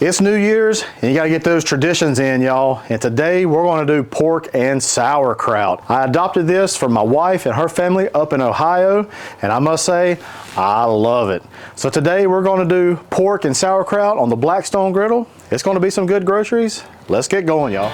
It's New Year's and you gotta get those traditions in, y'all. And today we're gonna do pork and sauerkraut. I adopted this from my wife and her family up in Ohio, and I must say, I love it. So today we're gonna do pork and sauerkraut on the Blackstone Griddle. It's gonna be some good groceries. Let's get going, y'all.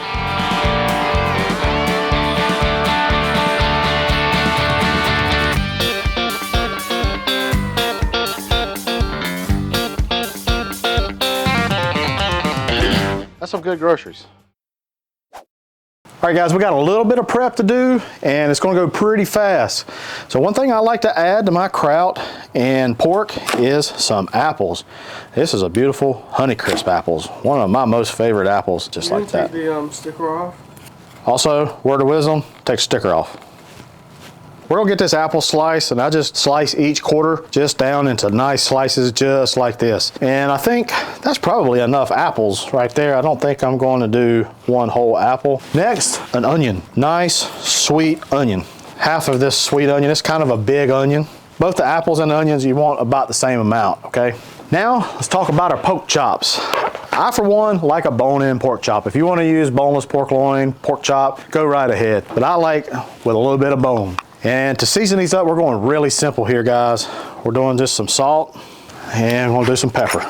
That's some good groceries. All right guys, we got a little bit of prep to do and it's gonna go pretty fast. So one thing I like to add to my kraut and pork is some apples. This is a beautiful Honeycrisp apples. One of my most favorite apples, just like that. Take the sticker off. Also, word of wisdom, take the sticker off. We're gonna get this apple slice, and I just slice each quarter just down into nice slices just like this. And I think that's probably enough apples right there. I don't think I'm going to do one whole apple. Next, an onion. Nice, sweet onion. Half of this sweet onion. It's kind of a big onion. Both the apples and the onions, you want about the same amount, okay? Now, let's talk about our pork chops. I, for one, like a bone-in pork chop. If you want to use boneless pork loin, pork chop, go right ahead. But I like with a little bit of bone. And to season these up, we're going really simple here, guys. We're doing just some salt and we're gonna do some pepper.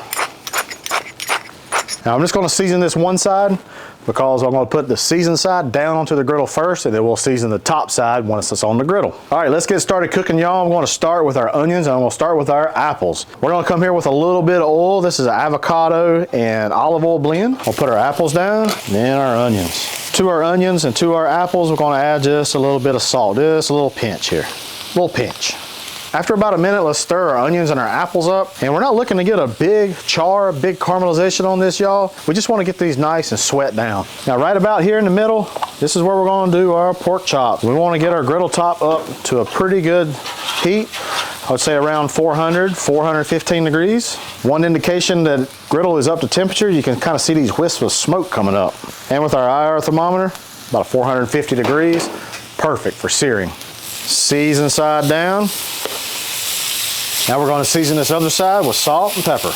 Now I'm just gonna season this one side because I'm gonna put the seasoned side down onto the griddle first, and then we'll season the top side once it's on the griddle. All right, let's get started cooking, y'all. I'm gonna start with our onions and I'm gonna start with our apples. We're gonna come here with a little bit of oil. This is an avocado and olive oil blend. We'll put our apples down, and then our onions. To our onions and to our apples, we're gonna add just a little bit of salt, just a little pinch here, a little pinch. After about a minute, let's stir our onions and our apples up. And we're not looking to get a big char, big caramelization on this, y'all. We just wanna get these nice and sweat down. Now, right about here in the middle, this is where we're gonna do our pork chop. We wanna get our griddle top up to a pretty good heat. I would say around 400, 415 degrees. One indication that griddle is up to temperature, you can kind of see these wisps of smoke coming up. And with our IR thermometer, about 450 degrees, perfect for searing. Season side down. Now we're gonna season this other side with salt and pepper.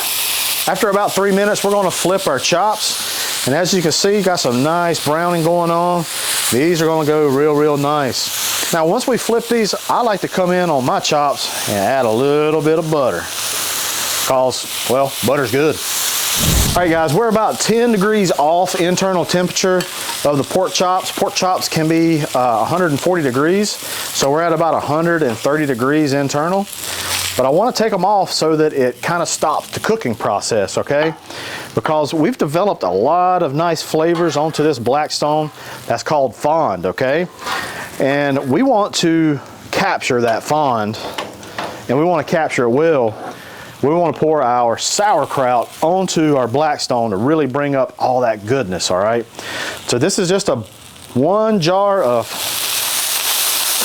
After about 3 minutes, we're gonna flip our chops. And as you can see, got some nice browning going on. These are gonna go real nice. Now, once we flip these, I like to come in on my chops and add a little bit of butter because, well, butter's good. All right, guys, we're about 10 degrees off internal temperature of the pork chops. Pork chops can be 140 degrees, so we're at about 130 degrees internal. But I want to take them off so that it kind of stops the cooking process, okay? Because we've developed a lot of nice flavors onto this Blackstone that's called fond, okay? And we want to capture that fond, and we want to capture it well. We want to pour our sauerkraut onto our Blackstone to really bring up all that goodness, all right? So this is just one jar of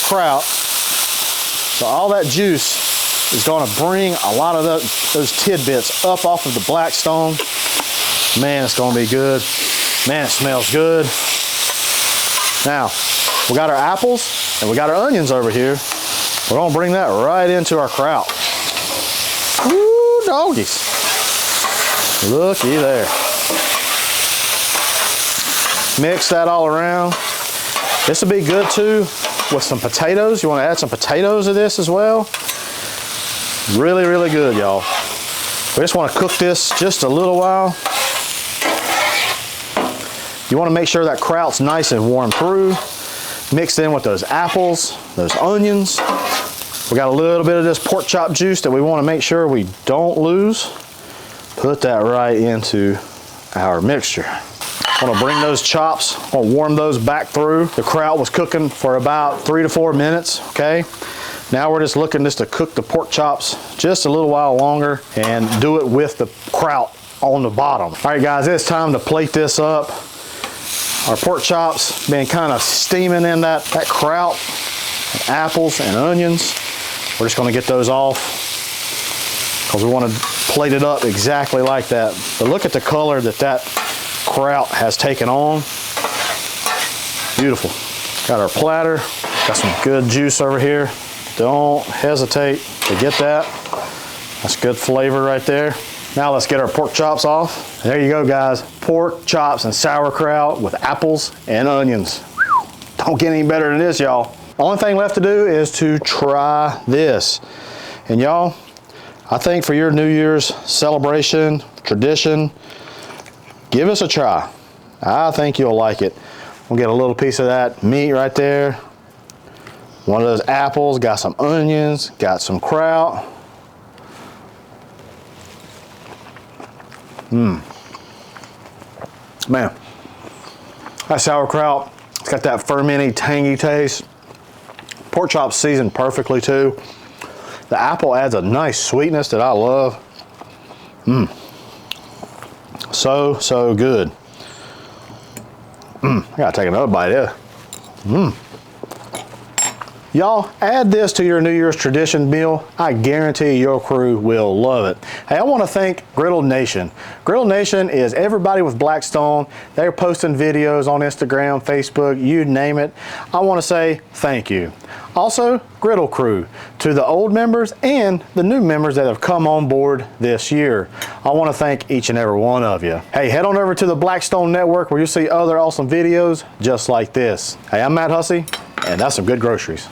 kraut. So all that juice is going to bring a lot of those tidbits up off of the Blackstone. Man, it's going to be good. Man, it smells good. Now, we got our apples and we got our onions over here. We're going to bring that right into our kraut. Woo, doggies. Looky there. Mix that all around. This will be good too with some potatoes. You want to add some potatoes to this as well. Really good, y'all. We just want to cook this just a little while. You want to make sure that kraut's nice and warm through. Mixed in with those apples, those onions. We got a little bit of this pork chop juice that we want to make sure we don't lose. Put that right into our mixture. I want to bring those chops, I want to warm those back through. The kraut was cooking for about 3 to 4 minutes, okay? Now we're just looking to cook the pork chops just a little while longer and do it with the kraut on the bottom. All right, guys, it's time to plate this up. Our pork chops been kind of steaming in that kraut, and apples and onions. We're just gonna get those off because we want to plate it up exactly like that. But look at the color that kraut has taken on. Beautiful. Got our platter, got some good juice over here. Don't hesitate to get that. That's good flavor right there. Now let's get our pork chops off There you go, guys. Pork chops and sauerkraut with apples and onions. Don't get any better than this, y'all. Only thing left to do is to try this. And y'all, I think for your New Year's celebration, tradition, give us a try. I think you'll like it. We'll get a little piece of that meat right there. One of those apples, got some onions, got some kraut. Man, that sauerkraut, it's got that fermenty, tangy taste. Pork chops seasoned perfectly too. The apple adds a nice sweetness that I love. So good. I gotta take another bite of it. Y'all, add this to your New Year's tradition meal. I guarantee your crew will love it. Hey, I want to thank Griddle Nation. Griddle Nation is everybody with Blackstone. They're posting videos on Instagram, Facebook, you name it. I want to say thank you. Also, Griddle Crew, to the old members and the new members that have come on board this year. I want to thank each and every one of you. Hey, head on over to the Blackstone Network where you'll see other awesome videos just like this. Hey, I'm Matt Hussey, and that's some good groceries.